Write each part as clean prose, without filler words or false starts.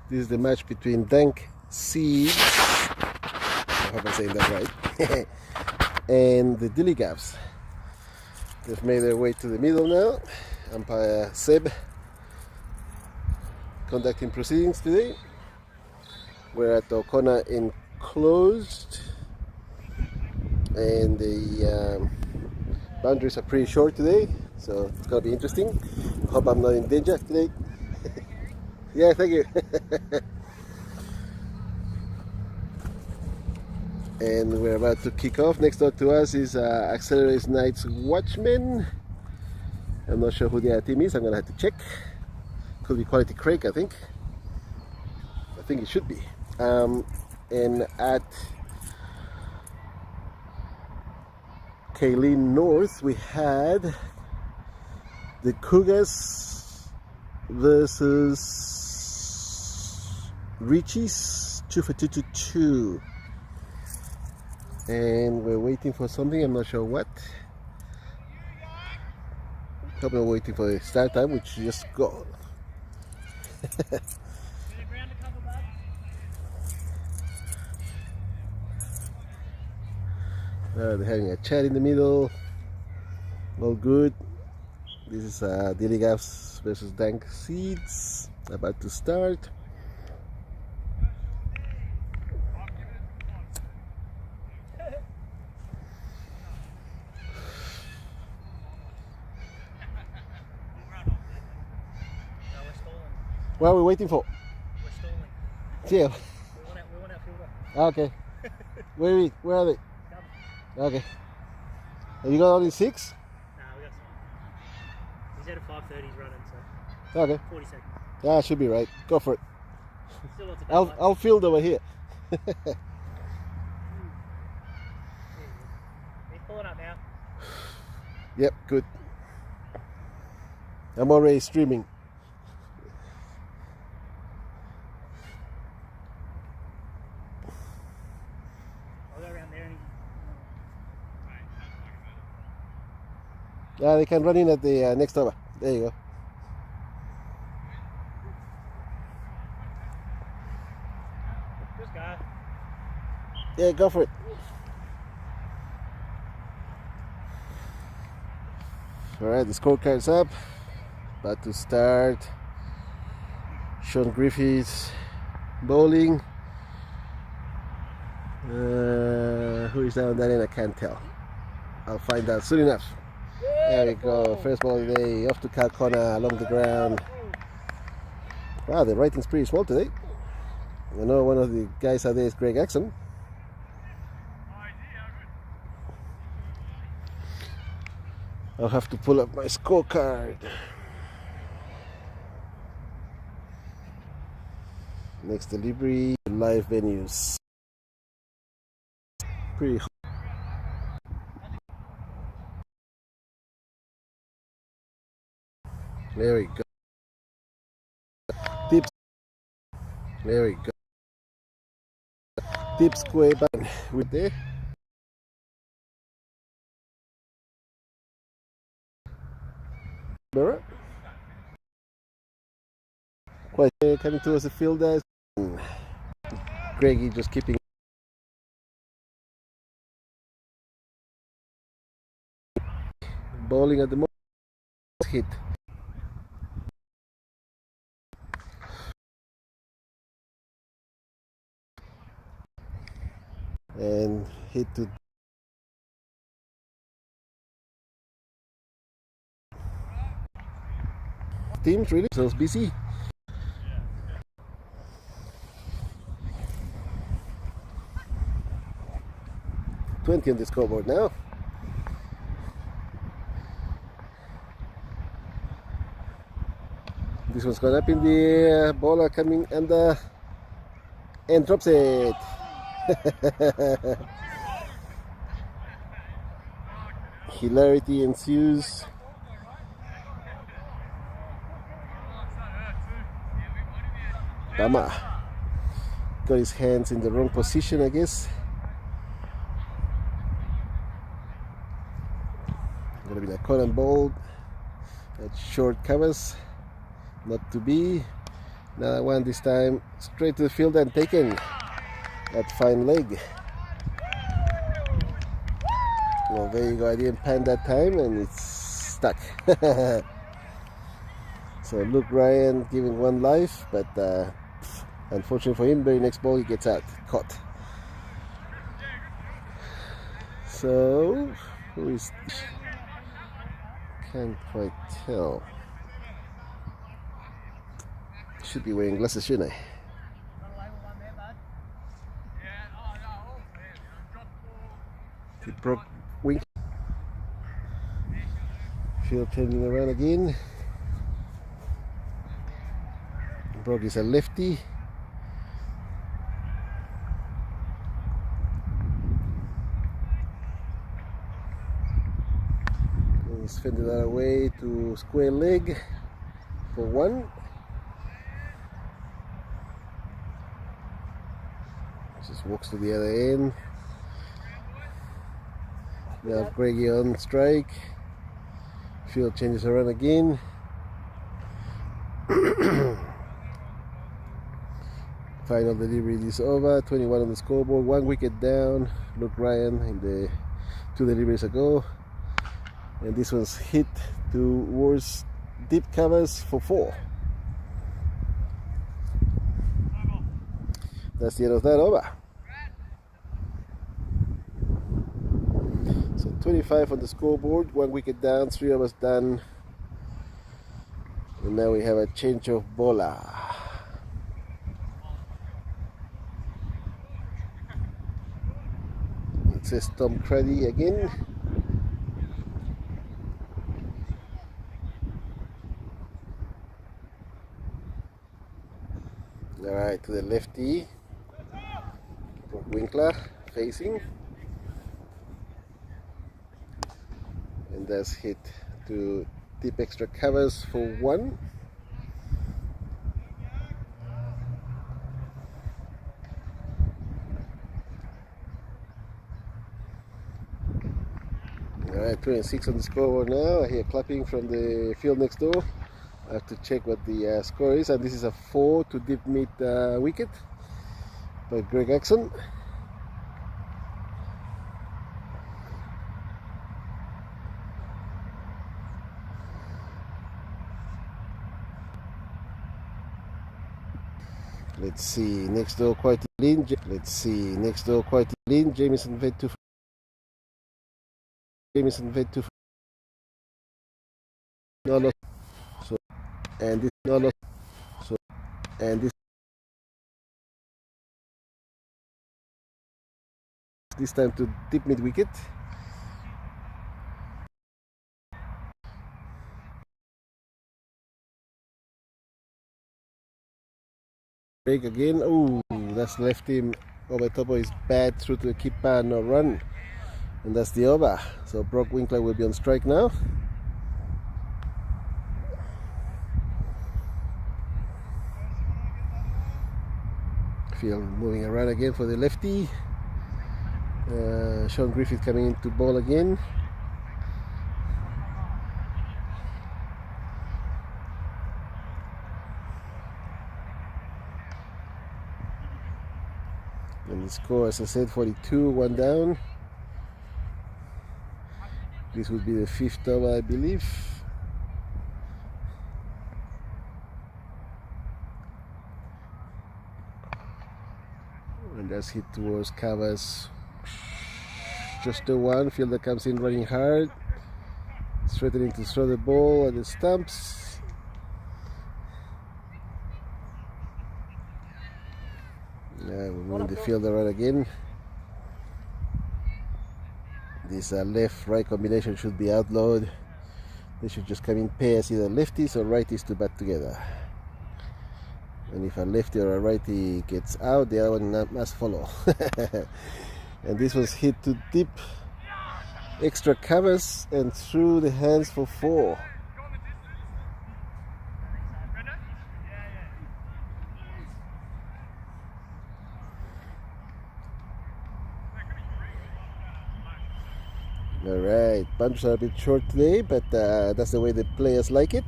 This is the match between Dank Seeds, I hope I'm saying that right, and the Dilligafs. They've made their way to the middle now. Umpire Seb conducting proceedings today. We're at the O'Connor enclosed, and the boundaries are pretty short today, so it's gonna be interesting. Hope I'm not in danger today. Yeah, thank you. And we're about to kick off. Next door to us is Accelerates Night's Watchmen. I'm not sure who the other team is. I'm gonna have to check. Could be Quality Craig, I think. I think it should be. And at Kayleen North, we had the Cougars versus Richie's 2-for-2-2-2. And we're waiting for something, I'm not sure what. Probably waiting for the start time, which just gone. They're having a chat in the middle. All good. This is Dilligaf versus Dank Seeds. About to start. What are we waiting for? We're stalling. Yeah. We want our fielder. Okay. Where are they? Okay. Have you got only 6? Nah, we got some. He's out of 5:30. He's running, so. Okay. 40 seconds. Yeah, should be right. Go for it. Still lots of time. I'll field over here. He's pulling up now. Yep, good. I'm already streaming. I'll go around there and Yeah, they can run in at the next over. There you go. just go. Yeah, go for it. Alright, the scorecard's up. About to start. Sean Griffiths bowling. Who is down that end? I can't tell. I'll find out soon enough. There we go. First ball of the day. Off to Cal Connor along the ground. Wow, the writing's pretty small today. I know one of the guys out there is Greg Axon. I'll have to pull up my scorecard. Next delivery, live venues. Pretty hot. There we go. Tips. There we go. Tips square button with there. Canberra. Quite coming towards the field. Greggy just keeping bowling at the moment. Hit. And hit to teams really so busy. Yeah. 20 on the scoreboard now. This one's gone up in the air. Bowler coming under and drops it. Hilarity ensues. Bama got his hands in the wrong position, I guess. Gonna be like cotton ball at short covers, not to be. Another one this time straight to the field and taken. That fine leg. Well, there you go. I didn't pan that time and it's stuck. So Luke Ryan giving one life, but unfortunately for him, very next ball he gets out, caught. So who is? Can't quite tell. Should be wearing glasses, shouldn't I? He broke wing. Field turning around again. Brock is a lefty. He's fended that away to square leg for one. Just walks to the other end. Now Greggy on strike. Field changes around again. Final delivery is over. 21 on the scoreboard. 1 wicket down. Luke Ryan in the 2 deliveries ago. And this one's hit towards deep covers for 4. That's the end of that over. So 25 on the scoreboard. 1 wicket down. 3 overs done. And now we have a change of bowler. It says Tom Cruddy again. Alright, to the lefty. Winkler facing. And that's hit to deep extra covers for 1. Alright, 26 on the scoreboard now. I hear clapping from the field next door. I have to check what the score is, and this is a 4 to deep mid wicket by Greg Axon. Let's see, next door quite lean. Let's see, next door quite lean. Jamieson fed to. No loss. So, and this no loss. So, and this time to deep mid wicket. Break again. Oh, that's left him over top of his bat through to the keeper, no run. And that's the over. So Brock Winkler will be on strike now. Field moving around again for the lefty. Sean Griffith coming into ball again. And the score, as I said, 42, 1 down. This would be the 5th over, I believe. And that's hit towards covers. Just the 1. Fielder comes in running hard, threatening to throw the ball at the stumps. We're moving the fielder around again. This left-right combination should be outlawed. They should just come in pairs, either lefties or righties to bat together. And if a lefty or a righty gets out, the other one must follow. And this was hit to deep extra covers and through the hands for 4. Alright, bunches are a bit short today, but that's the way the players like it.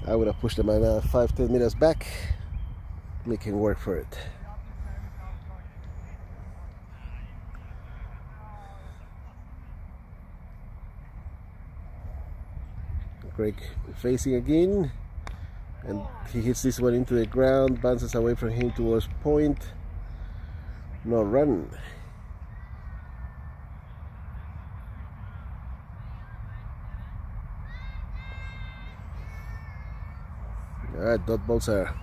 I would have pushed them another 5-10 meters back, making work for it. Greg facing again, and he hits this one into the ground, bounces away from him towards point. No run. Alright, dot balls are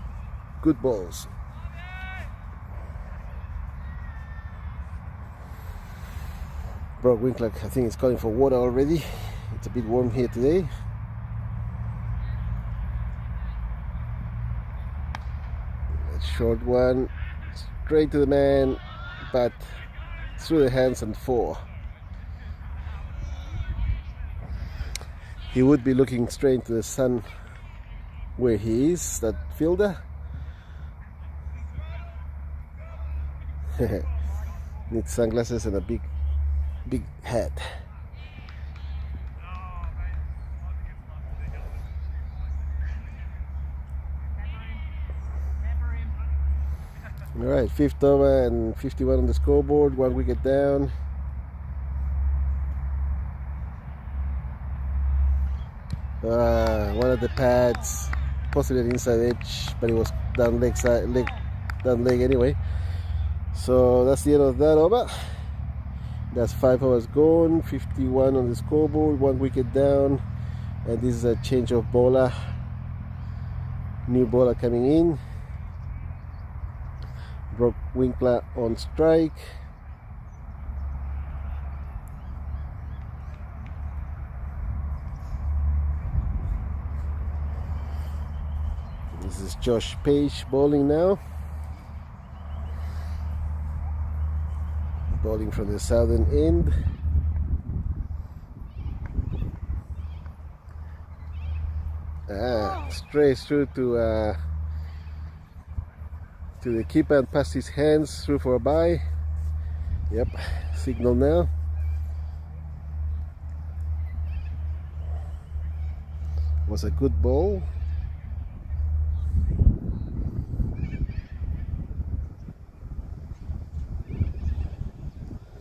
good balls. Brock Winkler, I think it's calling for water already. It's a bit warm here today. Short one, straight to the man, but through the hands and 4. He would be looking straight into the sun where he is, that fielder. Needs sunglasses and a big hat. Alright, 5th over and 51 on the scoreboard, 1 wicket down. One of the pads, possibly an inside edge, but it was down leg side, down leg anyway. So that's the end of that over. That's 5 overs gone, 51 on the scoreboard, 1 wicket down, and this is a change of bowler. New bowler coming in. Brock Winkler on strike. This is Josh Page bowling now. Bowling from the southern end. Straight through to the keeper and past his hands through for a bye. Yep, signal now. Was a good ball.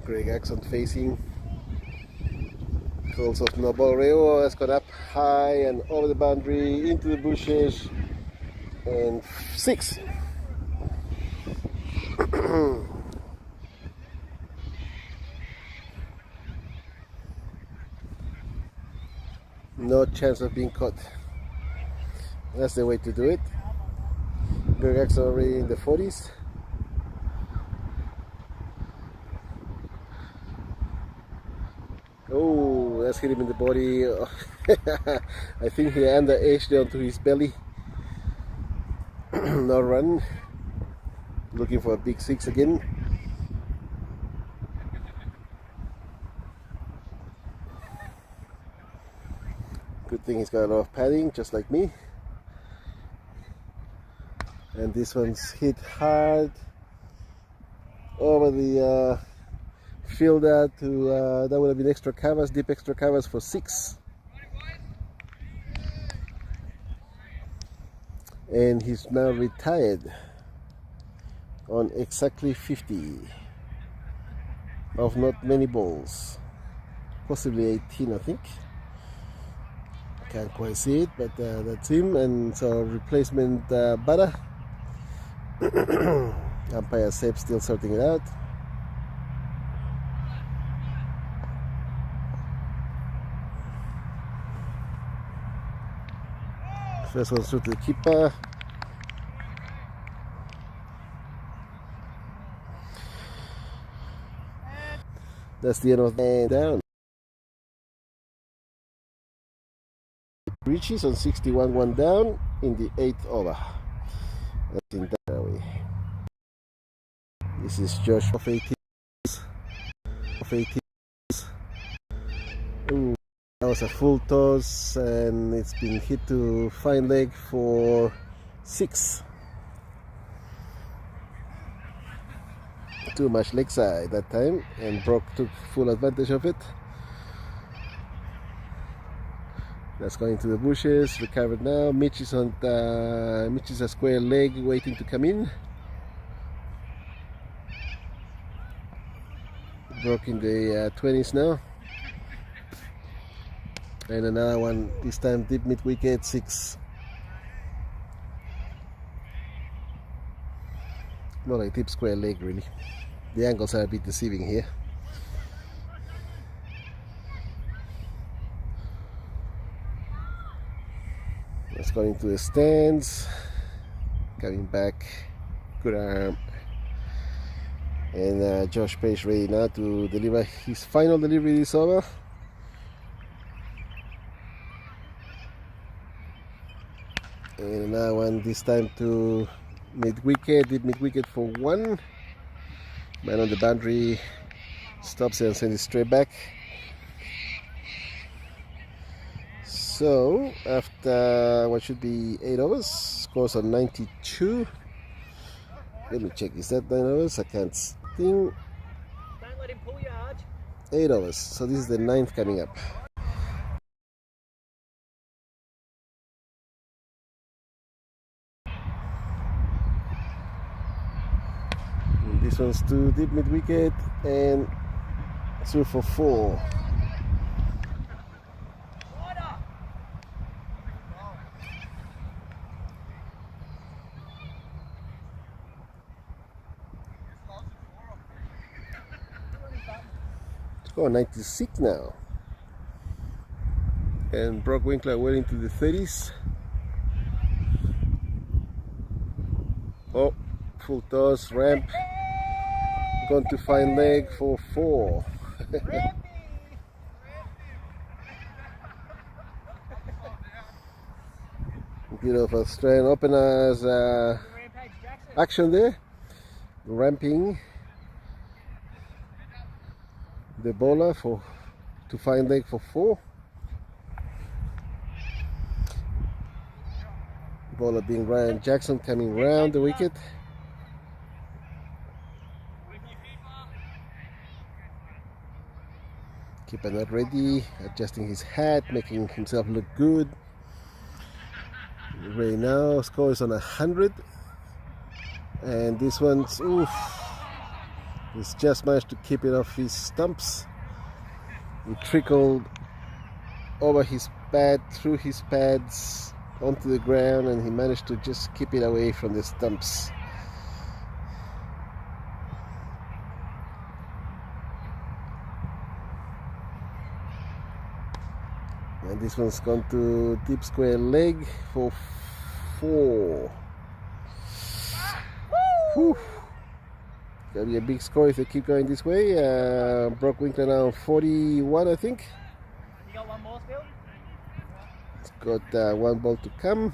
Greg Axon facing. Calls off no ball. Reo has got up high and over the boundary into the bushes, and 6. No chance of being caught. That's the way to do it. Greg Axon already in the 40s. Oh, that's hit him in the body. I think he under-edged onto his belly. No run. Looking for a big 6 again. Good thing he's got a lot of padding, just like me. And this one's hit hard over the fielder to that would have been extra covers, deep extra covers for 6. And he's now retired on exactly 50 of not many balls, possibly 18 I think. Can't quite see it, but that's him. And so replacement batter. Umpire Seb still sorting it out. First one through to the keeper. That's the end of the man down. Reaches on 61, 1 down in the 8th over. That's in that way. This is Josh of 18. Ooh, that was a full toss and it's been hit to fine leg for 6. Too much leg side that time, and Brock took full advantage of it. That's going to the bushes. Recovered now. Mitch is on Mitch is a square leg waiting to come in. Broke in the 20s now. And another one, this time deep mid wicket, 6. Not like deep square leg really. The angles are a bit deceiving here. Let's go into the stands. Coming back, good arm. And Josh Page ready now to deliver his final delivery this over. And another one this time to mid-wicket, deep mid-wicket for 1. Man on the boundary, stops it and sends it straight back. So after what should be 8 overs, scores on 92. Let me check, is that 9 overs? I can't think. Don't let him pull you, Arj. 8 overs, so this is the 9th coming up. This one's to deep mid wicket and through for 4. Score 96 now. And Brock Winkler well into the 30s. Oh, full toss, ramp. Going to fine leg for 4. Bit of Australian openers action there. Ramping the bowler to fine leg for 4. Bowler being Ryan Jackson coming round the wicket. Keeper not ready, adjusting his hat, making himself look good. Ready now, score is on 100. And this one's, oof, he's just managed to keep it off his stumps. It trickled over his pad, through his pads, onto the ground, and he managed to just keep it away from the stumps. And this one's gone to deep square leg for 4. Whew. Gonna be a big score if they keep going this way. Brock Winkler now on 41, I think. You got one more still? It's got 1 ball to come.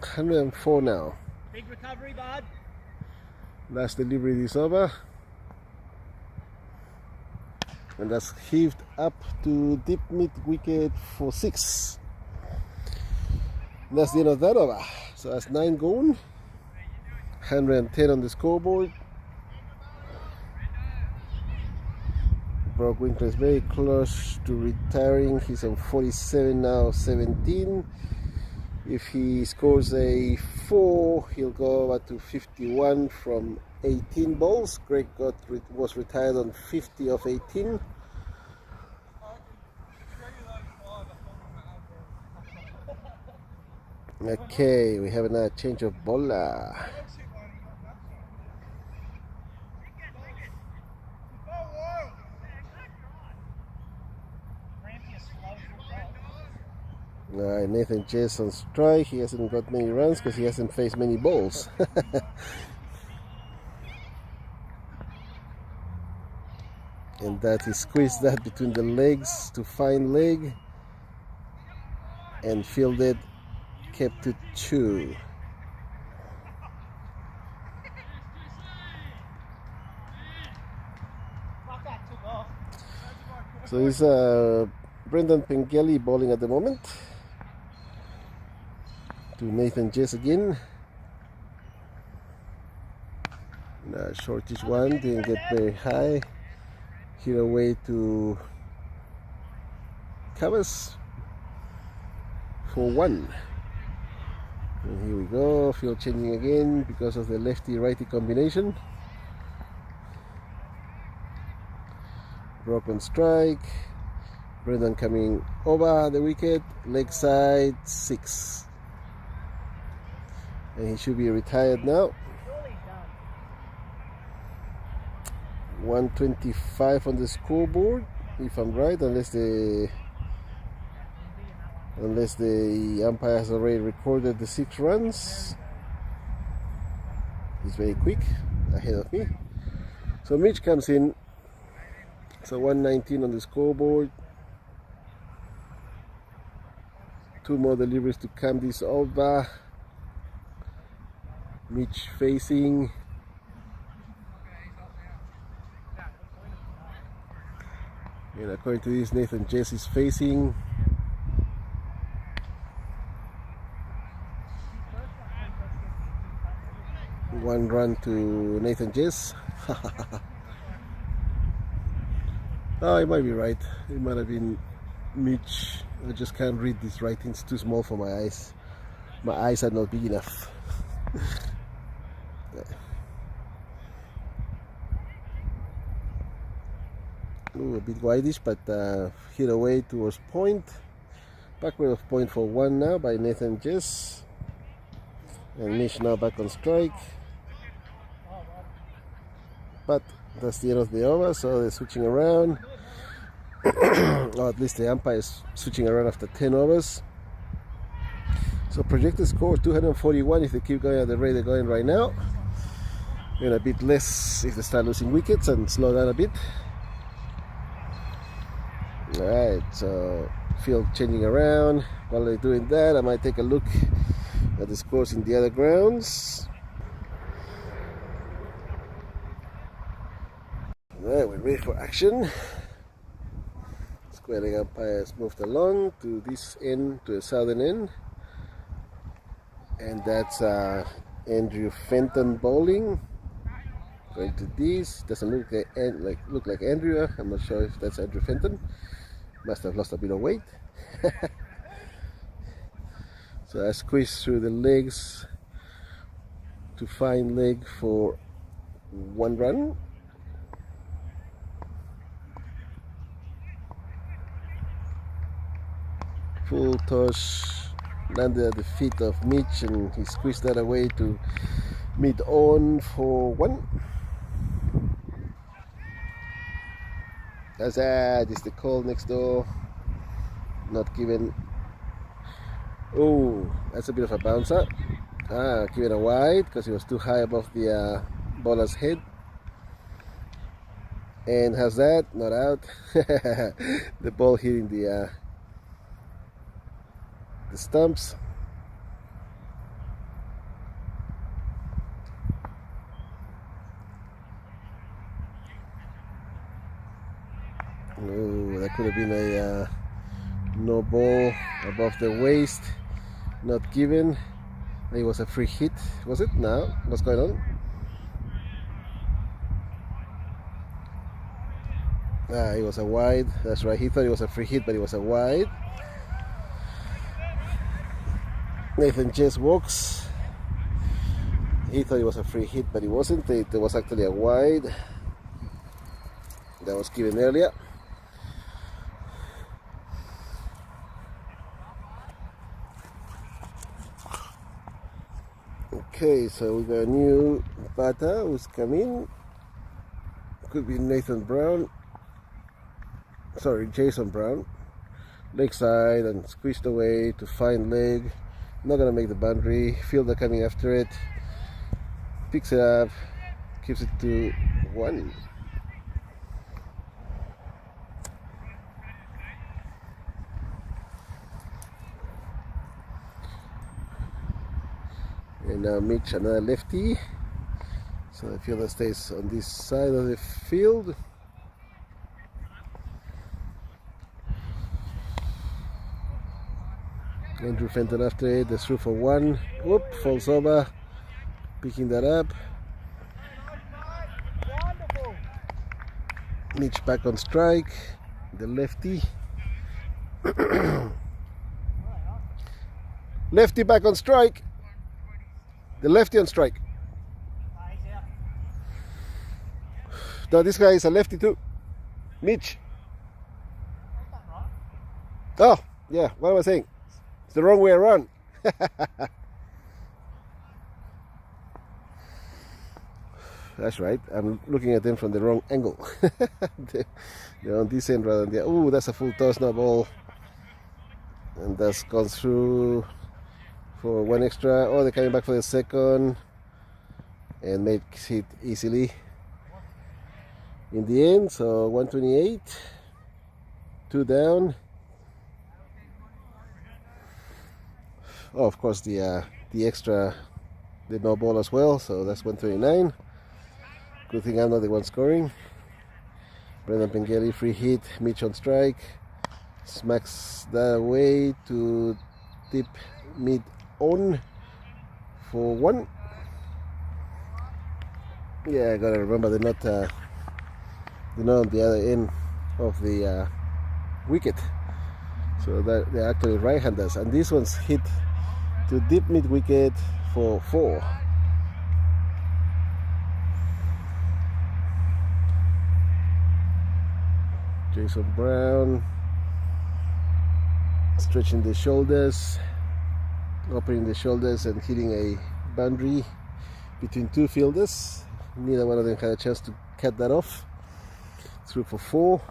104 now. Big recovery, bud. Last delivery is over. And that's heaved up to deep mid wicket for 6. And that's the end of that over. So that's 9 gone. 110 on the scoreboard. Brock Winkler is very close to retiring. He's on 47 now, 17. If he scores a 4, he'll go over to 51 from 18 balls. Greg was retired on 50 of 18. Okay, we have another change of bowler. Alright, Nathan Jess on strike. He hasn't got many runs because he hasn't faced many balls. And that he squeezed that between the legs to fine leg and fielded, kept to 2. So it's Brendan Pengelly bowling at the moment. To Nathan Jess again. Shortish one, didn't get very high. Hit away to covers for 1. And here we go, field changing again because of the lefty-righty combination. Broken strike. Brendan coming over the wicket, leg side 6. And he should be retired now. 125 on the scoreboard, if I'm right, unless the umpire has already recorded the 6 runs. He's very quick, ahead of me. So Mitch comes in. So 119 on the scoreboard. 2 more deliveries to come this over. Mitch facing. And according to this, Nathan Jess is facing. One run to Nathan Jess. Oh, it might be right. It might have been Mitch. I just can't read these writings, too small for my eyes. My eyes are not big enough. Ooh, a bit wideish, but hit away towards point. Backward of point for 1 now by Nathan Jess. And Mitch now back on strike. But that's the end of the over, so they're switching around. Or at least the umpire is switching around after 10 overs. So projected score 241 if they keep going at the rate they're going right now. And a bit less if they start losing wickets and slow down a bit. Alright, so field changing around. While they're doing that, I might take a look at the scores in the other grounds. Alright, we're ready for action. Square leg umpire has moved along to this end, to the southern end. And that's Andrew Fenton bowling. Going to this. Doesn't look like Andrew. I'm not sure if that's Andrew Fenton. Must have lost a bit of weight. So I squeeze through the legs to find leg for 1 run. Full toss landed at the feet of Mitch, and he squeezed that away to mid on for 1. That's that. It's the call next door. Not given. Oh, that's a bit of a bouncer. Given a wide because he was too high above the bowler's head. And has that? Not out. The ball hitting the stumps. Oh, that could have been a no ball above the waist. Not given. It was a free hit. Was it? No. What's going on? It was a wide. That's right. He thought it was a free hit, but it was a wide. Nathan Jess walks. He thought it was a free hit, but it wasn't. It was actually a wide that was given earlier. Okay, so we got a new batter who's come in. Could be Nathan Brown. Sorry, Jason Brown. Leg side and squeezed away to find leg. Not gonna make the boundary. Fielder coming after it. Picks it up. Keeps it to 1. And now Mitch, another lefty. So the fielder stays on this side of the field. Andrew Fenton after it, that's through for 1. Whoop, falls over. Picking that up. Mitch back on strike. The lefty. Lefty back on strike. The lefty on strike. No, this guy is a lefty too. Mitch. Oh, yeah, what am I saying? It's the wrong way around. That's right. I'm looking at them from the wrong angle. They're on this end rather than the. Oh, that's a full toss now ball, and that's gone through for one extra. Oh, they're coming back for the second, and makes it easily in the end. So 128, 2 down. Oh, of course the extra did no ball as well. So that's 129. Good thing I'm not the one scoring. Brendan Pengelly free hit, Mitch on strike, smacks that away to tip mid on for 1. Yeah, I gotta remember they're not on the other end of the wicket, so that they're actually right-handers, and this one's hit to deep mid wicket for 4. Jason Brown stretching the shoulders, opening the shoulders and hitting a boundary between 2 fielders. Neither one of them had a chance to cut that off. Through for 4.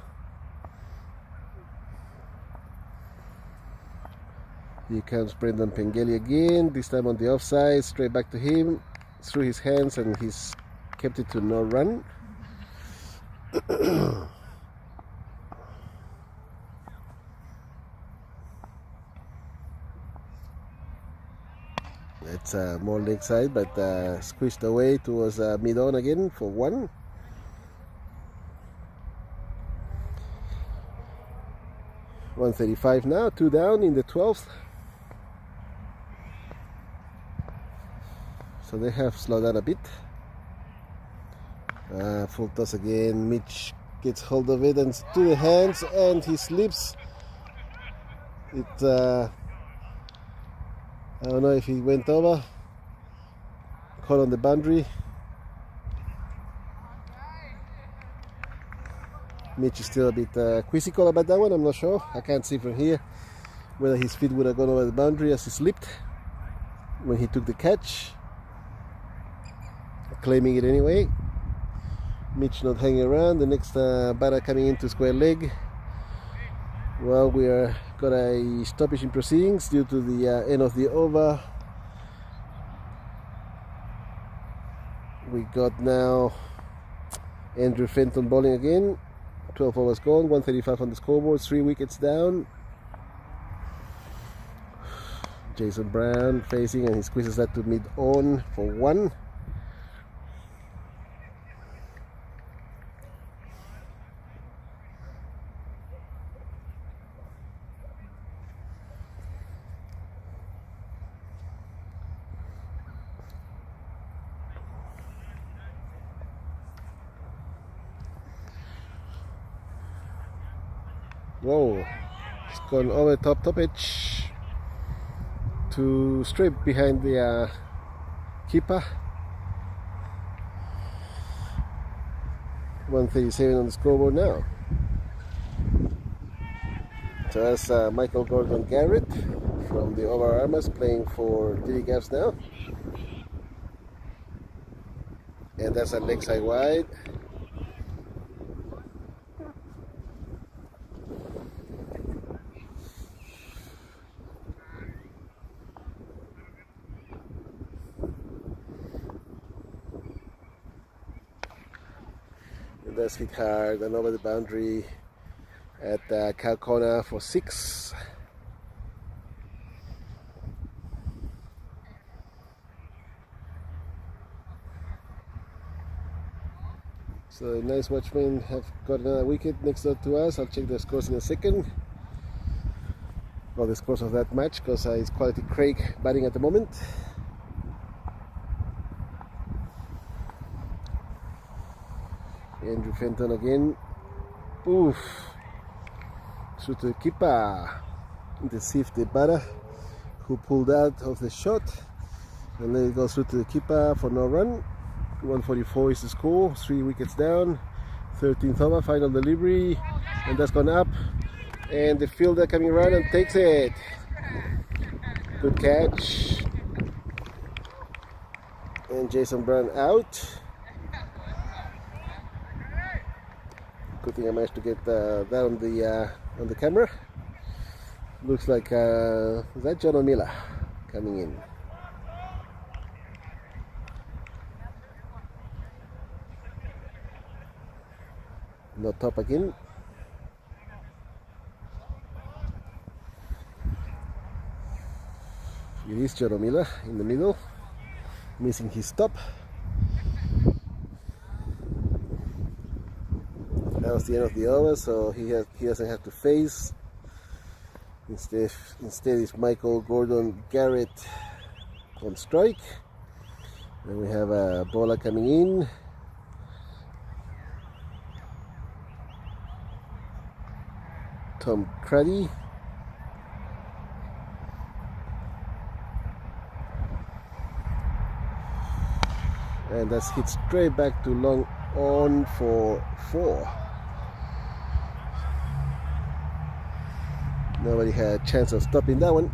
Here comes Brendan Pengelly again, this time on the offside, straight back to him, through his hands, and he's kept it to no run. It's more leg side, but squished away towards mid-on again for 1. .135 now, 2 down in the 12th. So they have slowed down a bit. Full toss again. Mitch gets hold of it and to the hands, and he slips. It. I don't know if he went over, caught on the boundary. Mitch is still a bit quizzical about that one, I'm not sure. I can't see from here whether his feet would have gone over the boundary as he slipped when he took the catch. Claiming it anyway. Mitch not hanging around. The next batter coming into square leg. Well, we are got a stoppage in proceedings due to the end of the over. We got now Andrew Fenton bowling again. 12 overs gone, 135 on the scoreboard, 3 wickets down. Jason Brown facing, and he squeezes that to mid-on for 1. Whoa, it's gone over top pitch to straight behind the keeper. 137 on the scoreboard now. So that's Michael Gordon Garrett from the Over Armours playing for Dilligaf now. And that's a leg side wide. That's hit hard and over the boundary at cow corner for 6. So nice watchmen have got another wicket next door to us. I'll check the scores in a second. Well, the scores of that match, because it's Quality Craig batting at the moment. Andrew Fenton again. Oof. through to the keeper. Deceived the batter who pulled out of the shot, and then it goes through to the keeper for no run. 144 is the score, 3 wickets down. 13th over, final delivery, and that's gone up, and the fielder coming around and takes it. Good catch. And Jason Brown out. Good thing I managed to get that on the camera. Looks like is that John O'Miller coming in? No top again. It is John O'Miller in the middle, missing his top. That was the end of the over, so he doesn't have to face. Instead is Michael Gordon Garrett on strike. Then we have a bowler coming in. Tom Cruddy. And that's hit straight back to long on for 4. Nobody had a chance of stopping that one.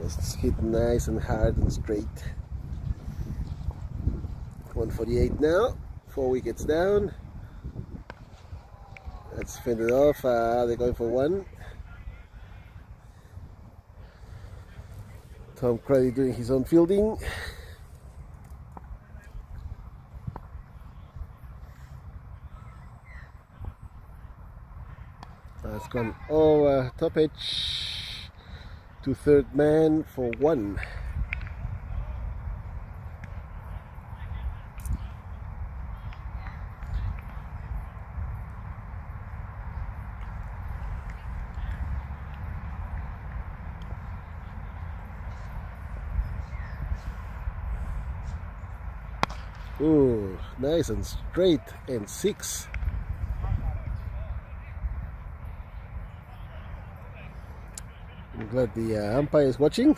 It's hit nice and hard and straight. 148 now, 4 wickets down. That's fended off. They're going for 1. Tom Cruddy doing his own fielding. That's gone over top edge to third man for 1. Ooh, nice and straight, and 6. I'm glad the umpire is watching.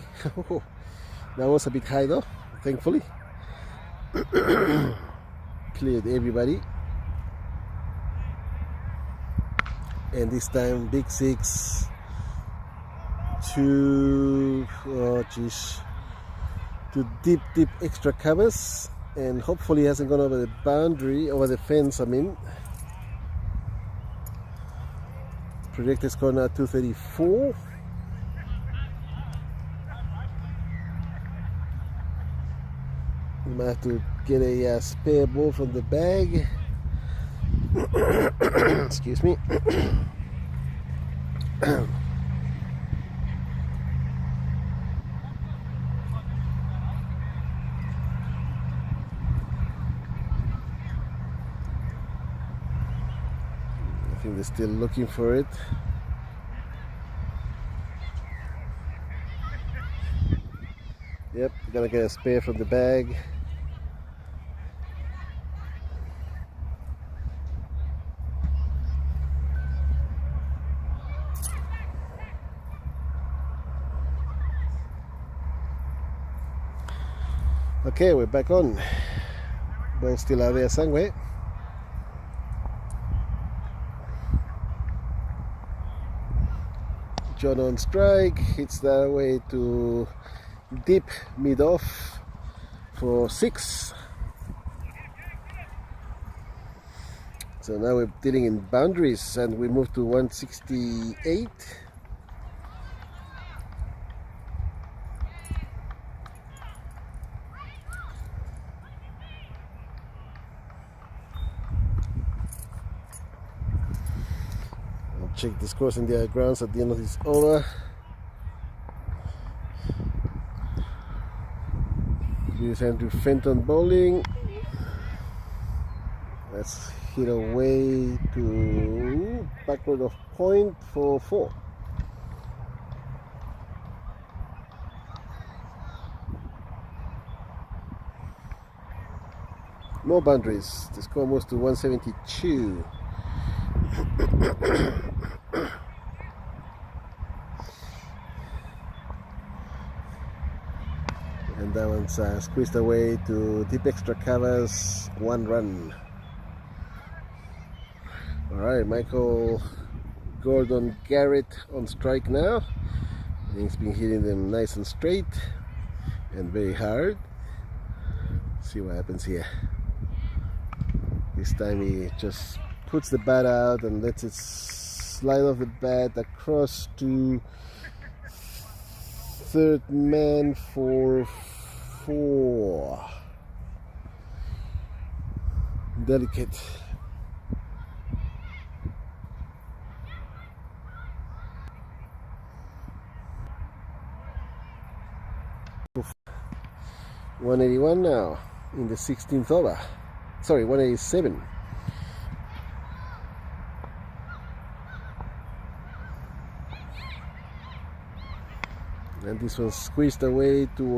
That was a bit high though, thankfully. Cleared everybody. And this time, big 6 to, oh geez, to deep extra covers. And hopefully hasn't gone over the boundary, over the fence, I mean. Projected score now 234. We might have to get a spare ball from the bag. Excuse me. I think they're still looking for it. Yep, gonna get a spare from the bag. Okay, we're back on. Ball still out there somewhere. John on strike, hits that away to deep mid off for 6. So now we're dealing in boundaries, and we move to 168. Check the scores in the grounds at the end of this over. We send to Fenton bowling. Let's hit away to backward of point for 4. more boundaries. The score moves to 172. And that one's squeezed away to deep extra covers, 1 run. Alright, Michael Gordon Garrett on strike now. He's been hitting them nice and straight and very hard. See what happens here. This time he just puts the bat out and lets it slide off the bat across to third man for 4. Delicate. Oof. 181 now in the 16th over. Sorry, 187. And this one's squeezed away to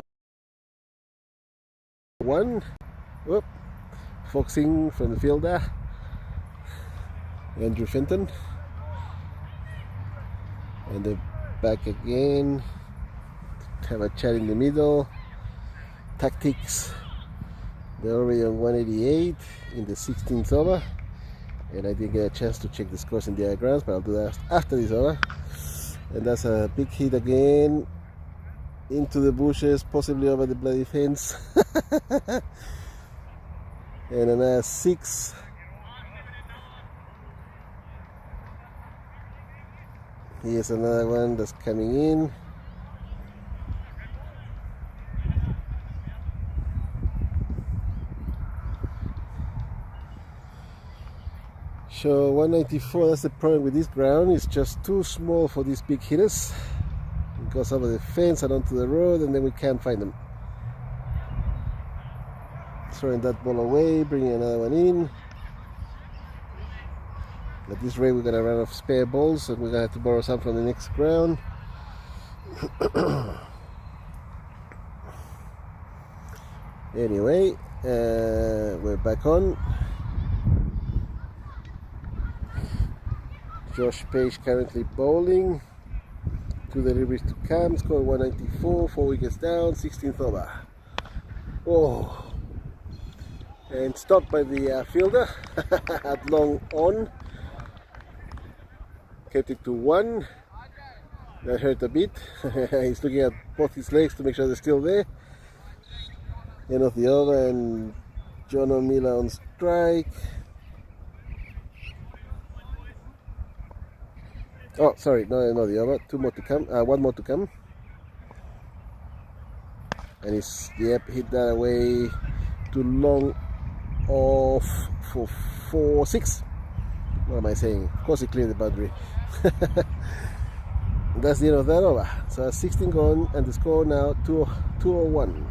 1. Whoop. Foxing from the fielder, Andrew Fenton. And then back again. Have a chat in the middle. Tactics. They're already on 188 in the 16th over. And I didn't get a chance to check the scores and diagrams, but I'll do that after this over. And that's a big hit again. Into the bushes, possibly over the bloody fence. And another 6. Here's another one that's coming in. So 194, that's the problem with this ground. It's just too small for these big hitters. It goes over the fence and onto the road, and then we can't find them. Throwing that ball away, bringing another one in. At this rate, we're going to run off spare balls, and we're going to have to borrow some from the next ground. Anyway, we're back on. Josh Page currently bowling. 2 deliveries to Cam, score 194, 4 wickets down, 16th over. Oh, and stopped by the fielder at long on. Kept it to 1. That hurt a bit. He's looking at both his legs to make sure they're still there. End of the over, and John O'Miller on strike. Oh, sorry, no, the over. 2 more to come. 1 more to come. And he's, yep, hit that away to long off for 4-6. What am I saying? Of course, he cleared the boundary. That's the end of that over. So 16 gone, and the score now 201.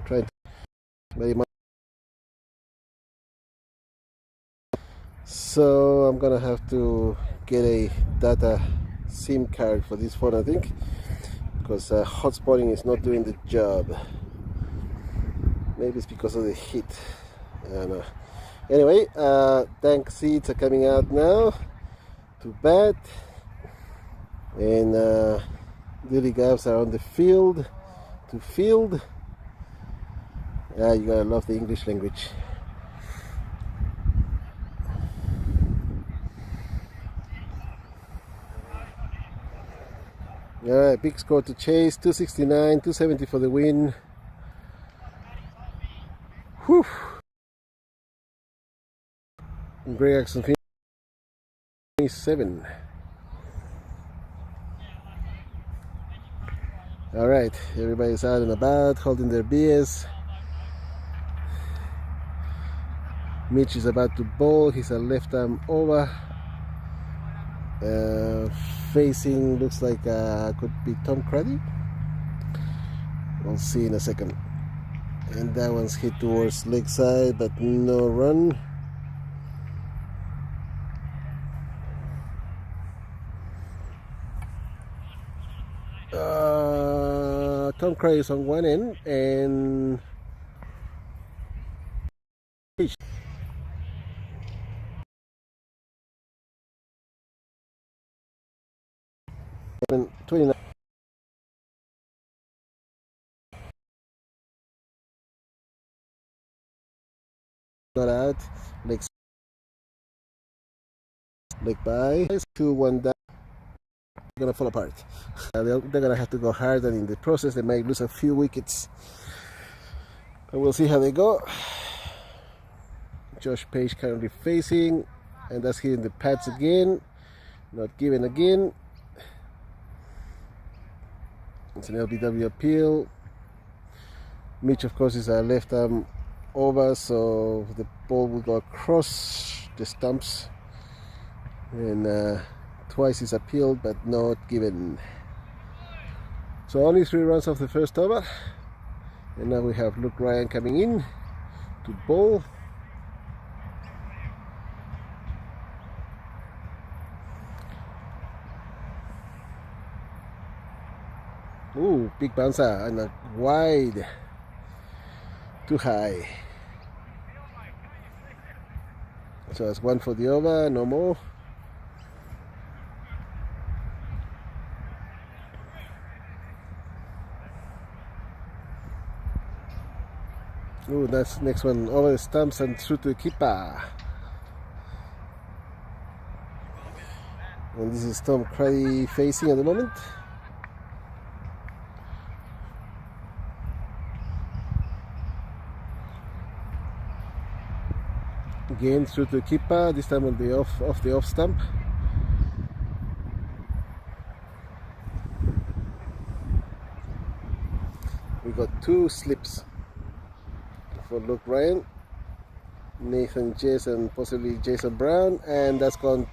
Trying to very much. So I'm gonna have to get a data SIM card for this phone, I think, because hotspotting is not doing the job. Maybe it's because of the heat. I don't know. Anyway, Dank seeds are coming out now to bat, and Dilligafs are on the field to field. Yeah, you gotta love the English language. Alright, big score to chase, 269, 270 for the win. Whew. Greg Axon 27. Alright, everybody's out and about, holding their beers. Mitch is about to bowl, he's a left arm over. Facing, looks like could be Tom Cruddy. We'll see in a second. And that one's hit towards leg side, but no run. Tom Cray is on one end and Peach. 29. Not out. Leg by 2-1 down. Gonna fall apart. They're gonna have to go hard, and in the process they might lose a few wickets. But we'll see how they go. Josh Page currently facing, and that's hitting the pads again. Not given again. It's an LBW appeal. Mitch, of course, is a left arm over, so the ball will go across the stumps. And twice is appealed but not given. So only 3 runs of the first over, and now we have Luke Ryan coming in to bowl. Ooh, big bouncer and a wide, too high. So that's 1 for the over, no more. Oh, that's next one over the stumps and through to the keeper. And this is Tom Cray facing at the moment. Again through to the keeper, this time on the off the off stump. We got 2 slips for Luke Ryan, Nathan Jess and possibly Jason Brown, and that's gone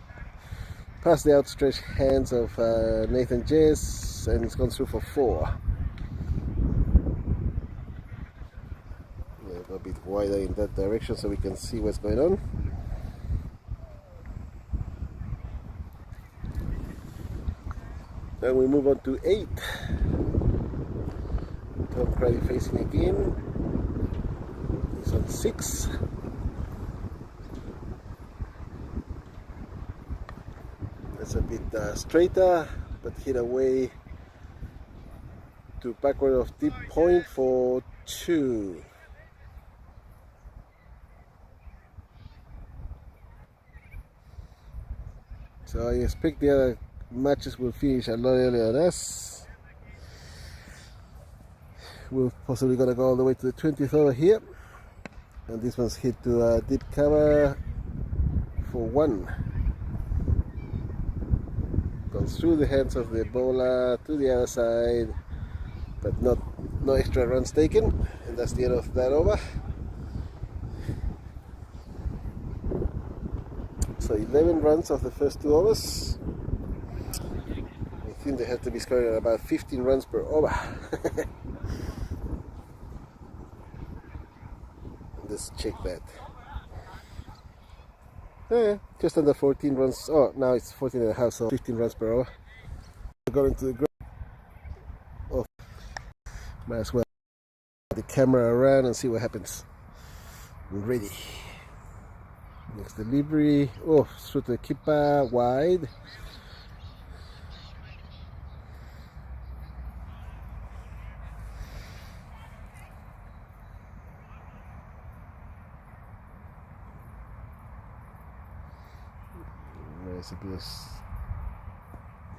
past the outstretched hands of Nathan Jess, and it's gone through for 4. Yeah, a bit wider in that direction so we can see what's going on. Then we move on to 8. Tom Cray facing again. He's on 6. That's a bit straighter, but hit away to backward of deep point for 2. So I expect the other matches will finish a lot earlier than us. We're possibly gonna go all the way to the 20th over here, and this one's hit to deep cover for 1. Goes through the hands of the bowler to the other side, but no extra runs taken, and that's the end of that over. So 11 runs of the first 2 overs. I think they have to be scoring at about 15 runs per over. Let's check that. Yeah, just under 14 runs. Oh, now it's 14 and a half, so 15 runs per hour. Going to the ground. Oh, might as well put the camera around and see what happens. I'm ready. Next delivery. Oh, through to the keeper, wide.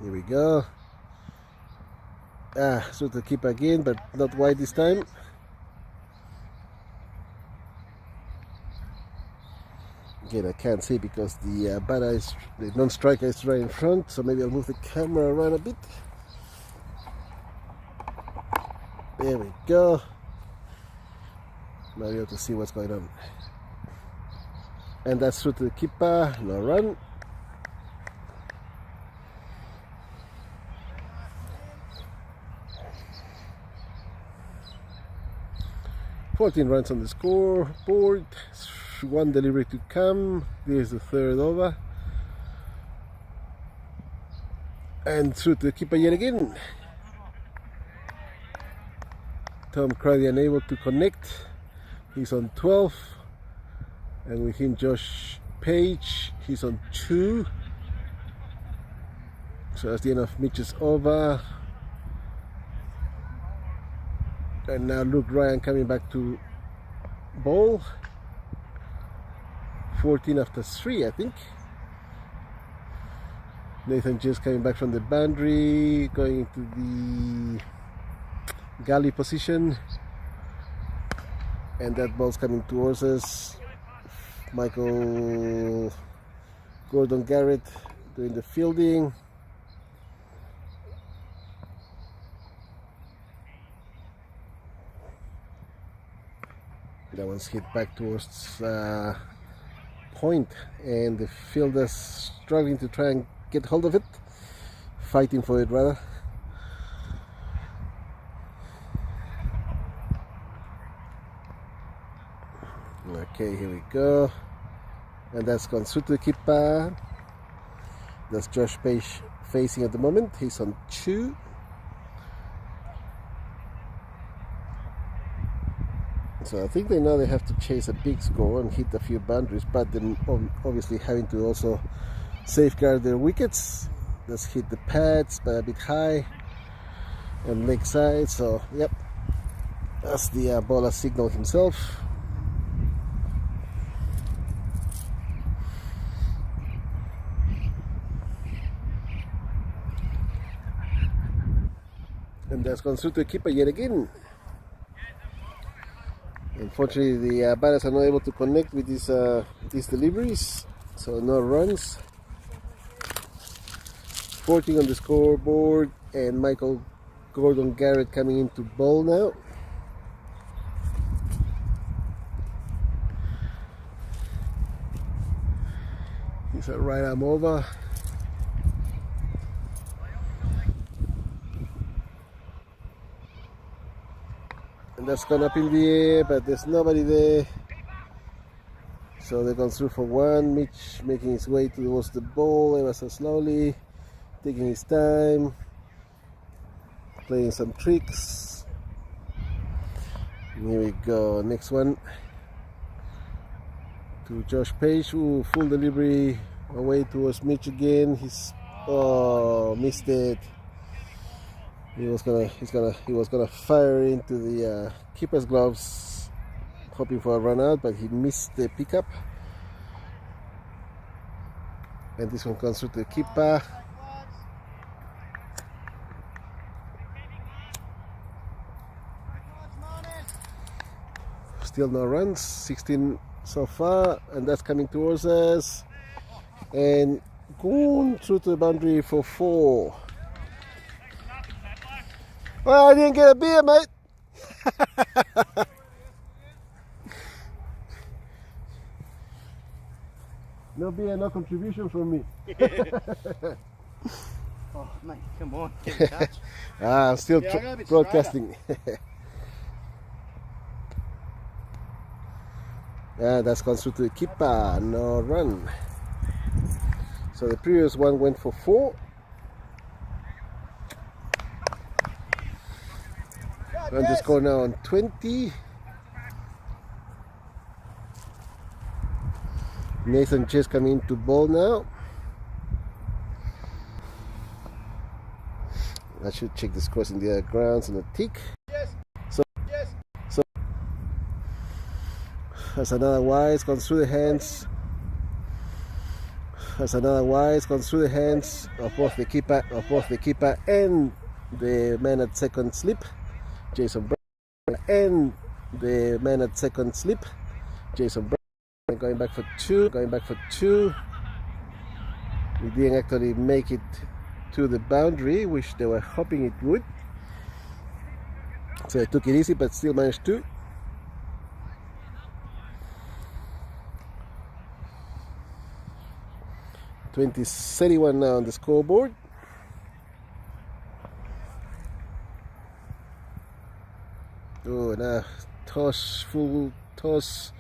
Here we go. So to keep again, but not wide this time. Again, I can't see because the the non-striker is right in front, so maybe I'll move the camera around a bit. There we go. Now you're able to see what's going on. And that's through to the keeper, no run. $14 runs on the scoreboard. 1 delivery to come. This is the 3rd over. And through to the keeper yet again. Tom Crowley unable to connect. He's on 12. And with him Josh Page, he's on 2. So that's the end of Mitch's over. And now Luke Ryan coming back to bowl. 14 after 3, I think. Nathan just coming back from the boundary, going into the galley position. And that ball's coming towards us. Michael Gordon Garrett doing the fielding. That one's hit back towards point, and the fielder's struggling to try and get hold of it, fighting for it rather. Okay, here we go, and that's gone through to the keeper. That's Josh Page facing at the moment. He's on 2. So I think they know they have to chase a big score and hit a few boundaries, but they're obviously having to also safeguard their wickets. Let's hit the pads, but a bit high and leg side. So yep, that's the bowler signal himself. And that's gone through to the keeper yet again. Unfortunately, the batters are not able to connect with these deliveries, so no runs. 14 on the scoreboard, and Michael Gordon Garrett coming into bowl now. He's a right arm over. And that's gone up in the air, but there's nobody there. So they've gone through for 1. Mitch making his way towards the ball ever so slowly, taking his time, playing some tricks. And here we go, next one to Josh Page. Ooh, full delivery away towards Mitch again. He's missed it. He was gonna fire into the keeper's gloves, hoping for a run out, but he missed the pickup. And this one comes through to the keeper. Still no runs, 16 so far, and that's coming towards us. And going through to the boundary for 4. Well, I didn't get a beer, mate. No beer, no contribution from me. Oh, mate, come on, get in touch. I'm still broadcasting. Yeah, that's gone through to the keeper. No run. So the previous one went for 4. Run the score now on 20. Nathan just coming into ball now. I should check the scores in the other grounds and the tick. So that's another wise, gone through the hands. That's another wise, gone through the hands of both the keeper and the man at second slip, Jason Brown, and the man at second slip, Jason Brown. Going back for 2. We didn't actually make it to the boundary, which they were hoping it would. So I took it easy, but still managed to. $20.31 now on the scoreboard. Oh, now full toss,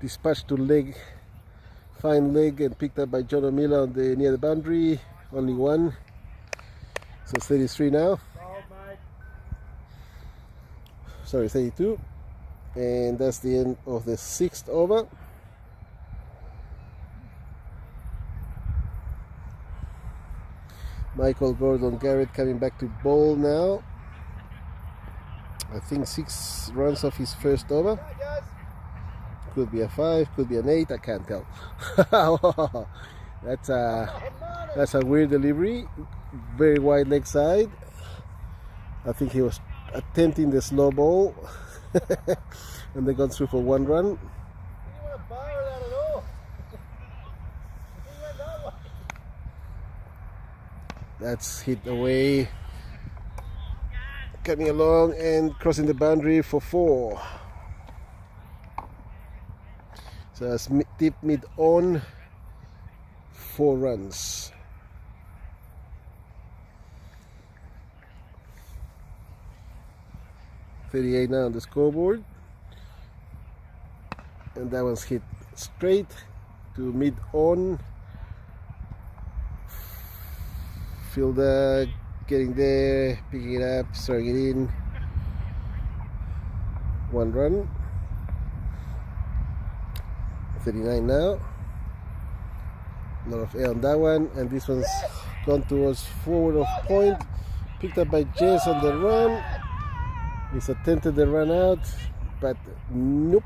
dispatched to leg, fine leg, and picked up by John O'Miller near the boundary. Only 1, so 33 now. sorry, 32. And that's the end of the 6th over. Michael Gordon Garrett coming back to bowl now. I think 6 runs off his first over. Could be a 5, could be an 8, I can't tell. That's a weird delivery. Very wide leg side. I think he was attempting the slow ball. And they got through for 1 run. That's hit away, coming along and crossing the boundary for 4. So that's deep mid on, 4 runs. .38 now on the scoreboard, and that one's hit straight to mid on. Fielder getting there, picking it up, throwing it in. 1 run. 39 now. A lot of air on that one, and this one's gone towards forward of point. Picked up by Jess on the run. He's attempted the run out, but nope.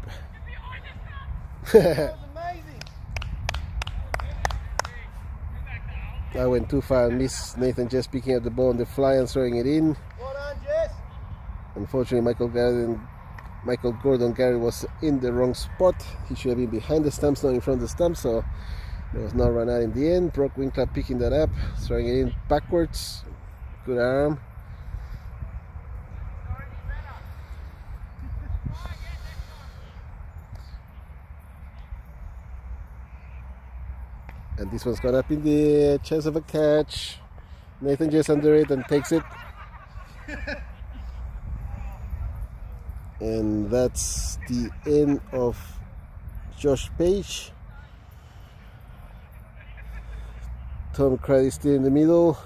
I went too far and missed. Nathan just picking up the ball on the fly and throwing it in. Well done, Jess. Unfortunately, Michael Gordon Garrett was in the wrong spot. He should have been behind the stumps, not in front of the stumps, so there was no run out in the end. Brock Winkler picking that up, throwing it in backwards. Good arm. And this one's got up in the chance of a catch. Nathan just under it and takes it. And that's the end of Josh Page. Tom Crady still in the middle.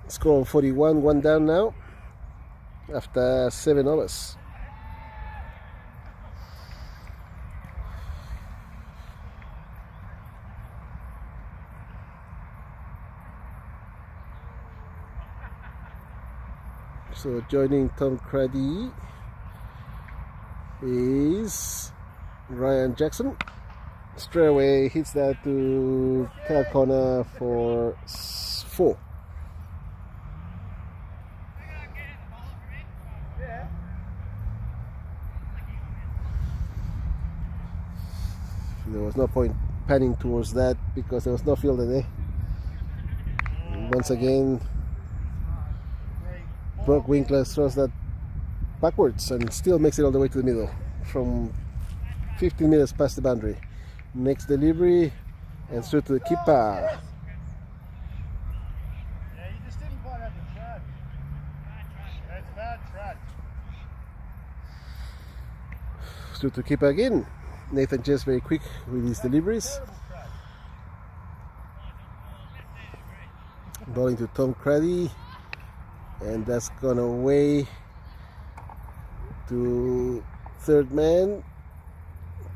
Score of 41, 1 down now after 7 overs. So joining Tom Crady is Ryan Jackson. Straight away hits that to tail corner for 4. There was no point panning towards that because there was no fielder there. Once again, Brock Winkler throws that backwards and still makes it all the way to the middle from 15 meters past the boundary. Next delivery and through to the keeper. Yeah, you just didn't quite have the track. That's bad track. Through to keeper again. Nathan just very quick with his deliveries. Bowling to Tom Crady. And that's gone away to third man,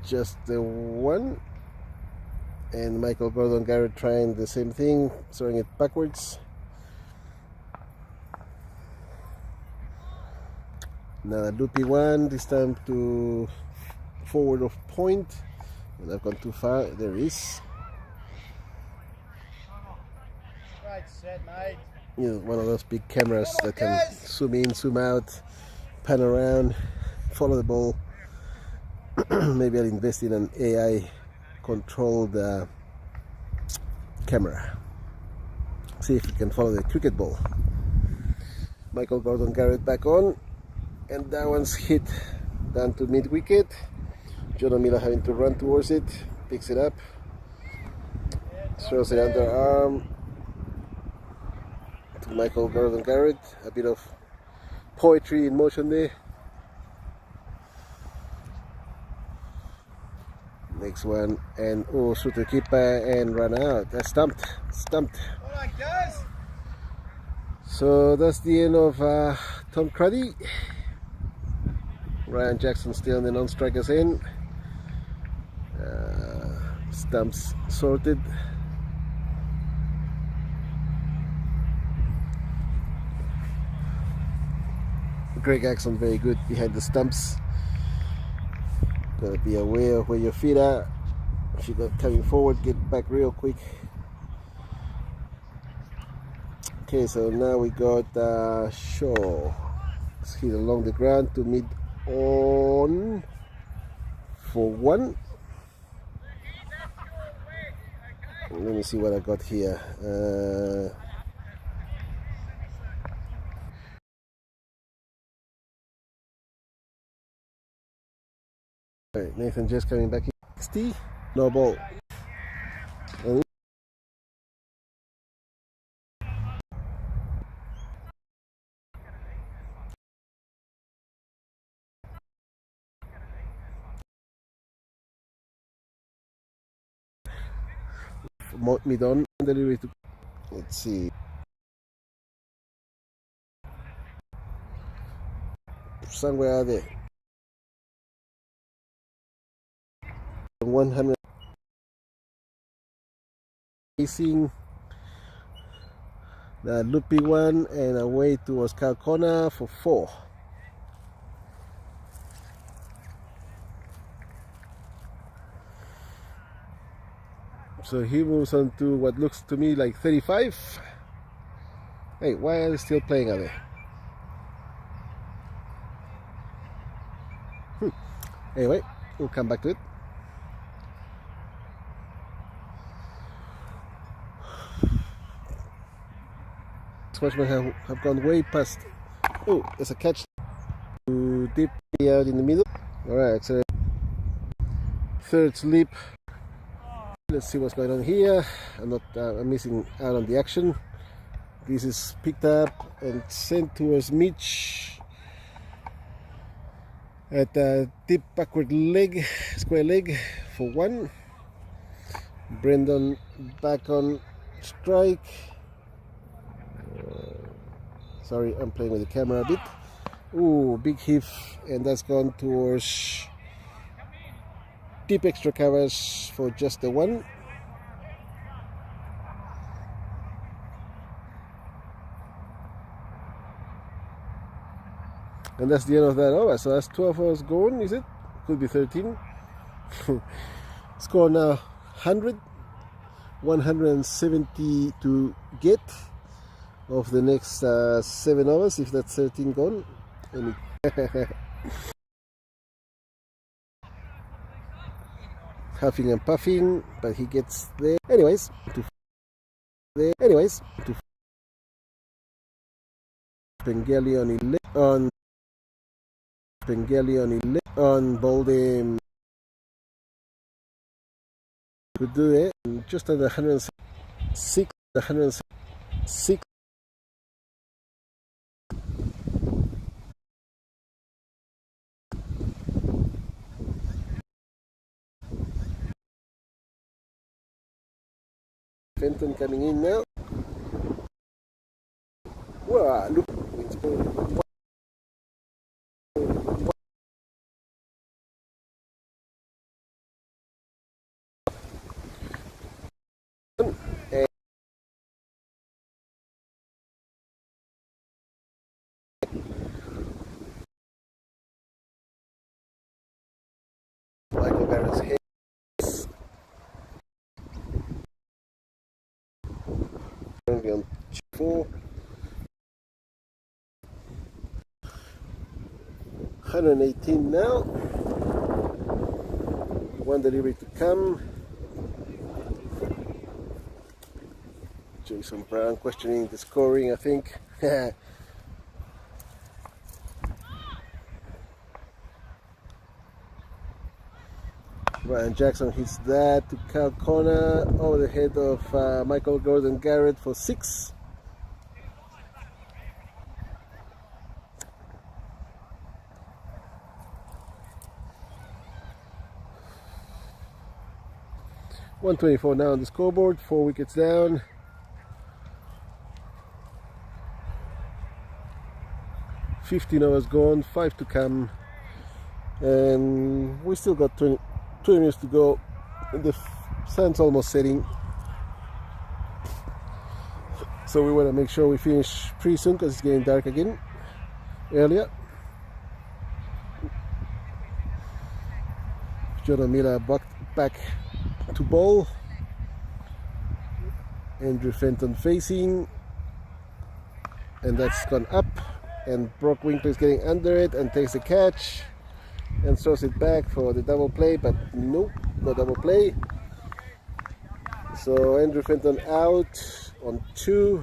just the 1. And Michael Gordon Garrett trying the same thing, throwing it backwards. Another loopy one, this time to forward of point. And I've gone too far, there it is. Great set, mate. You know, one of those big cameras that can zoom in, zoom out, pan around, follow the ball. Maybe I'll invest in an AI controlled camera. See if it can follow the cricket ball. Michael Gordon Garrett back on, and that one's hit down to mid wicket. John Miller having to run towards it, picks it up, throws it under arm. Michael Gordon Garrett, a bit of poetry in motion there. Next one, and oh, shoot the keeper and run out. That's stumped. All right, guys. So that's the end of Tom Cruddy. Ryan Jackson still on the non-strikers end. Stumps sorted. Greg Axon very good behind the stumps. Gotta be aware of where your feet are. If you're not coming forward, get back real quick. Okay, so now we got Shaw. Let's hit along the ground to mid on for one. Let me see what I got here. Right, Nathan just coming back in. 60, no ball. And mid on delivery to, let's see. Somewhere out there. 100 facing the loopy one and away towards Cal Corner for 4. So he moves on to what looks to me like 35. Hey, why are they still playing out there? Anyway, we'll come back to it. Sportsmen have gone way past. Oh, there's a catch. Too deep out in the middle. Alright, so third slip. Let's see what's going on here. I'm missing out on the action. This is picked up and sent towards Mitch at a deep backward leg, square leg for 1. Brendan back on strike. Sorry, I'm playing with the camera a bit. Ooh, big hit, and that's gone towards deep extra covers for just the 1. And that's the end of that over. So that's 12 hours gone, is it? Could be 13. Score now 170 to get of the next 7 hours, if that's 13 gone. Huffing and puffing, but he gets there. Anyways, to Pengelly on Bolden. Could do it. Just under 106. Fenton coming in now. Wow, look. Michael Barrett's head. Currently on 4. 118 now. 1 delivery to come. Jason Brown questioning the scoring, I think. Ryan Jackson hits that to Cal Corner over the head of Michael Gordon Garrett for 6. $124 now on the scoreboard, 4 wickets down. 15 hours gone, 5 to come, and we still got 20 minutes to go. The sun's almost setting, so we want to make sure we finish pretty soon because it's getting dark again earlier. John Miller back to bowl. Andrew Fenton facing, and that's gone up, and Brock Winkler is getting under it and takes the catch and throws it back for the double play, but nope, no double play. So Andrew Fenton out on 2.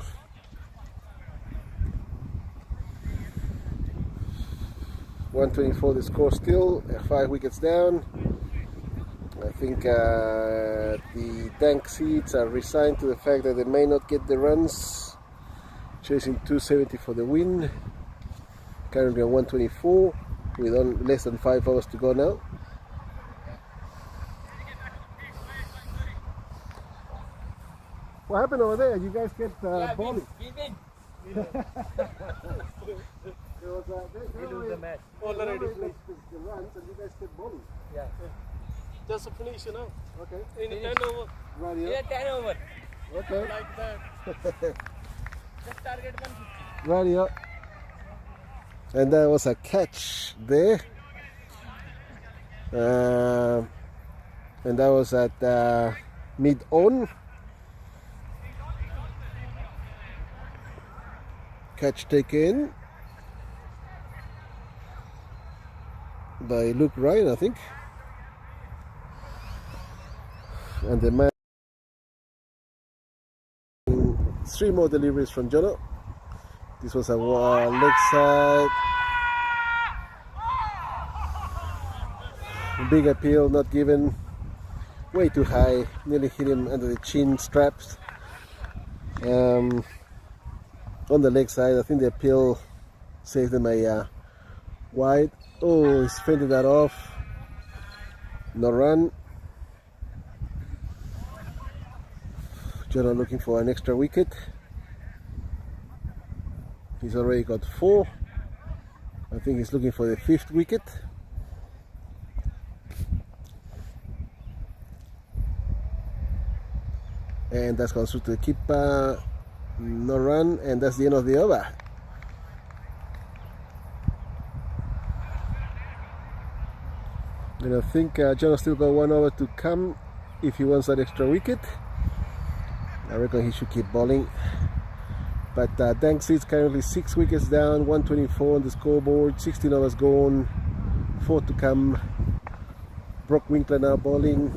.124 the score still, 5 wickets down. I think the Dank seeds are resigned to the fact that they may not get the runs, chasing 270 for the win. Currently on 124 with less than 5 hours to go now. What happened over there? You guys get bowling? There was the match. Already the runs and you guys kept bowling. Yeah. Just to finish, you know. Okay. In 10 over. Right here. Yeah, 10 over. Okay. Like that. Just target 150. Right here. And there was a catch there. And that was at mid-on. Catch taken by Luke Ryan, I think. And the man, 3 more deliveries from Jono. This was a leg side. Big appeal, not given. Way too high. Nearly hit him under the chin straps. On the leg side, I think the appeal saved him a wide. Oh, he's fended that off. No run. Jono looking for an extra wicket. He's already got 4. I think he's looking for the 5th wicket. And that's gone through to the keeper. No run, and that's the end of the over. And I think Jono still got 1 over to come if he wants that extra wicket. I reckon he should keep bowling. But Dank sits currently 6 wickets down, 124 on the scoreboard, 16 overs gone, 4 to come. Brock Winkler now bowling.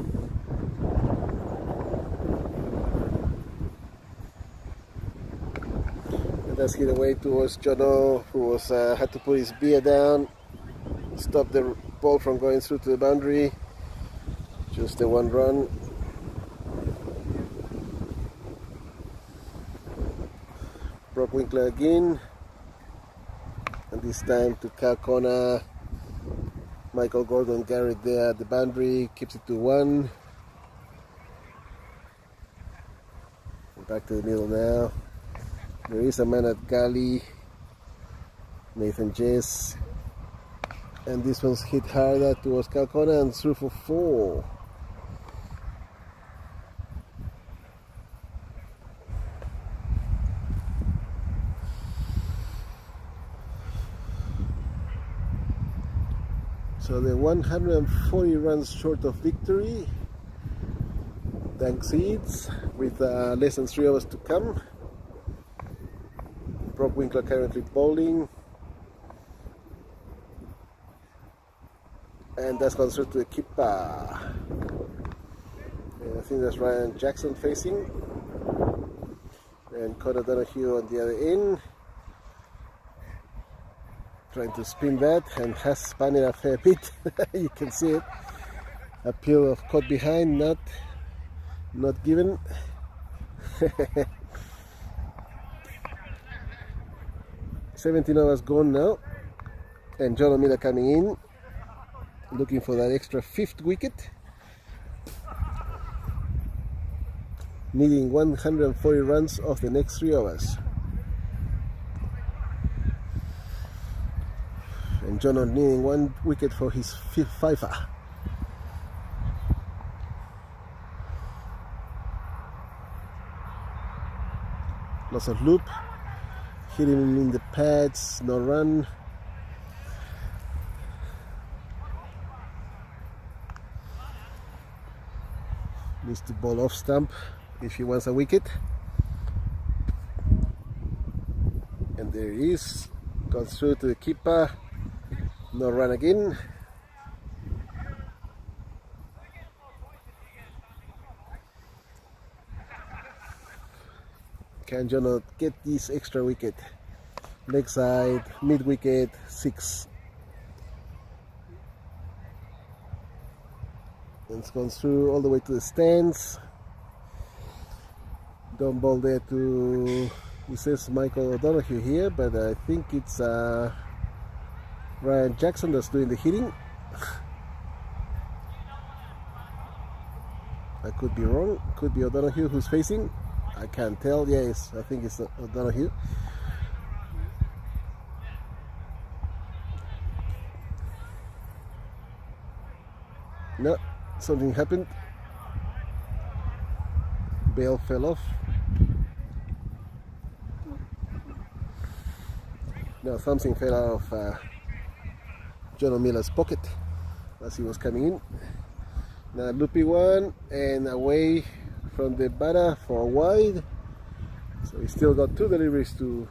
And that's hit away towards Jono, who was had to put his beer down, stop the ball from going through to the boundary. Just the 1 run. Brock Winkler again, and this time to cow corner. Michael Gordon Garrett there at the boundary, keeps it to 1. Back to the middle now. There is a man at gully, Nathan Jess, and this one's hit harder towards cow corner and through for 4. So they're 140 runs short of victory. Dank seeds with less than 3 hours to come. Brock Winkler currently bowling. And that's gone through to the keeper. And I think that's Ryan Jackson facing. And Connor Donahue on the other end. Trying to spin that, and has spun it a fair bit. You can see it. Appeal of caught behind, not given. 17 hours gone now, and John Miller coming in, looking for that extra 5th wicket. Needing 140 runs off the next 3 hours. And Jono needing 1 wicket for his fifth fifer. Lots of loop, hitting him in the pads, no run. Needs to ball off stump if he wants a wicket. And there he is, goes through to the keeper, no run again. Can Jono get this extra wicket? Leg side, mid wicket, 6. And it's gone through all the way to the stands. Don't ball there to, he says Michael O'Donoghue here, but I think it's Ryan Jackson that's doing the hitting. I could be wrong, could be O'Donoghue who's facing. I can't tell. Yes, I think it's O'Donoghue. No, something happened. Bail fell off. No, something fell out of Jono Miller's pocket as he was coming in. Now loopy one and away from the batter for a wide. So he's still got 2 deliveries to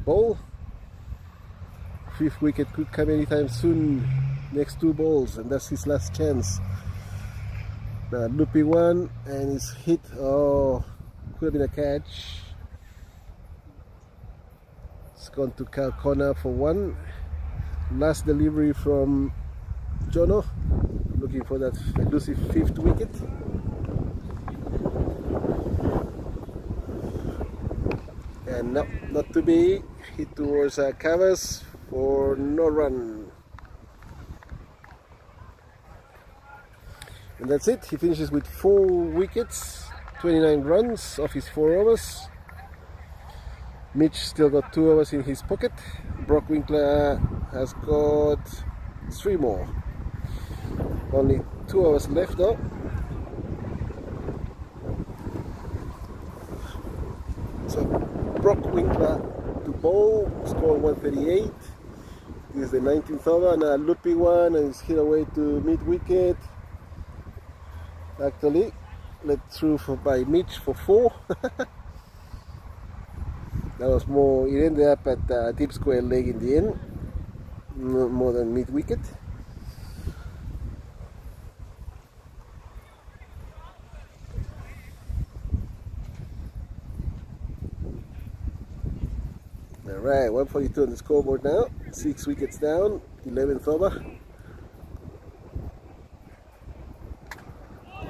bowl. 5th wicket could come anytime soon. Next 2 balls, and that's his last chance. Now loopy one and he's hit. Oh, could have been a catch. It's gone to Cal corner for 1. Last delivery from Jono, looking for that elusive 5th wicket. And no, not to be. Hit towards canvas for no run. And that's it. He finishes with 4 wickets, 29 runs off his 4 overs. Mitch still got 2 overs in his pocket. Brock Winkler has got 3 more. Only 2 overs left though. So Brock Winkler to bowl, score 138. This is the 19th over, and a loopy one, and it's hit away to mid wicket. Actually, let through by Mitch for 4. That was more, it ended up at a deep square leg in the end, no more than mid wicket. Alright, 142 on the scoreboard now, 6 wickets down, 11th over.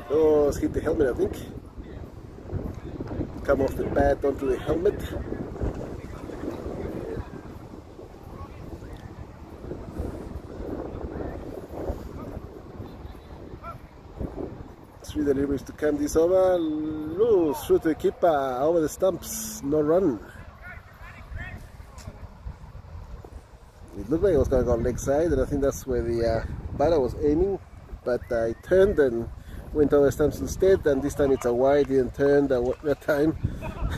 Oh, it's hit the helmet, I think. Come off the bat onto the helmet. Three deliveries to come this over. Loose through to the keeper, over the stumps, no run. It looked like it was going to go leg side, and I think that's where the batter was aiming, but I turned and went over the stumps instead, and this time it's a wide. Didn't turn that time,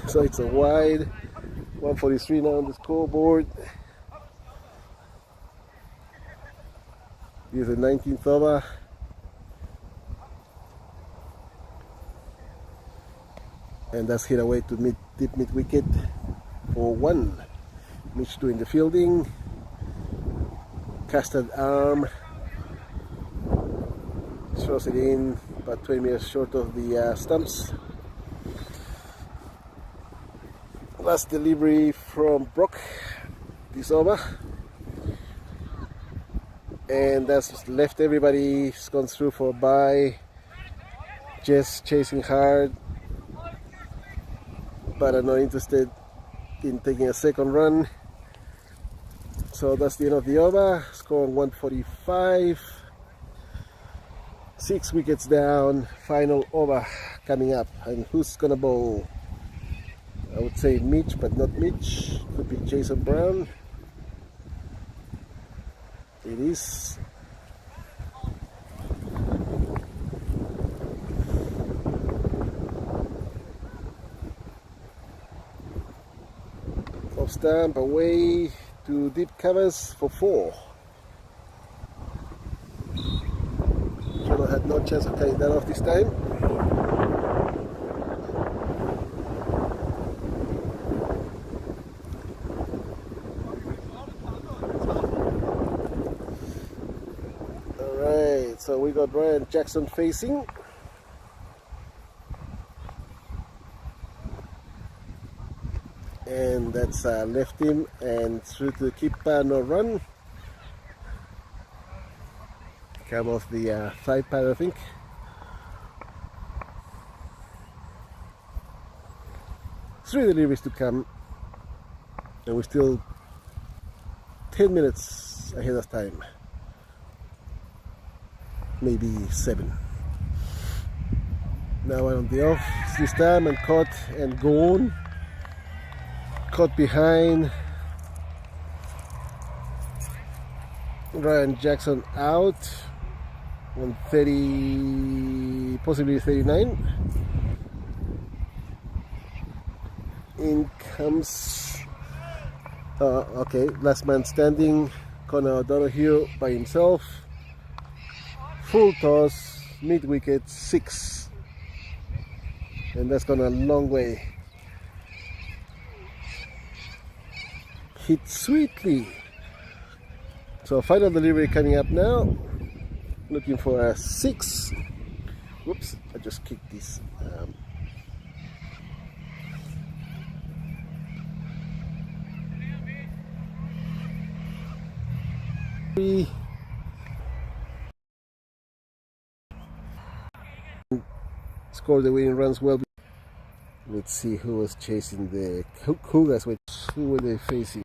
so it's a wide. 143 now on the scoreboard. This is the 19th over. And that's hit away to deep mid wicket for 1. Mitch doing the fielding. Casted arm. Throws it in about 20 meters short of the stumps. Last delivery from Brock this over. And that's left everybody. It's gone through for a bye. Just chasing hard, but I'm not interested in taking a second run. So that's the end of the over. Score 145. 6 wickets down. Final over coming up. And who's gonna bowl? I would say Mitch, but not Mitch. Could be Jason Brown. It is. Off stamp, away to deep covers for 4. John had no chance of cutting that off this time. Alright, so we got Ryan Jackson facing. And that's left him and through to the keeper, no run. Come off the side pad, I think. Three deliveries to come, and we're still 10 minutes ahead of time. Maybe 7. Now on the off this time and caught and gone. Caught behind. Ryan Jackson out on 30, possibly 39. In comes, okay, last man standing, Connor O'Donoghue by himself. Full toss, mid wicket, 6. And that's gone a long way. Hit sweetly. So final delivery coming up now. Looking for a 6. Whoops, I just kicked this. Scored the winning runs well. Let's see who was chasing the Cougars, who were they facing?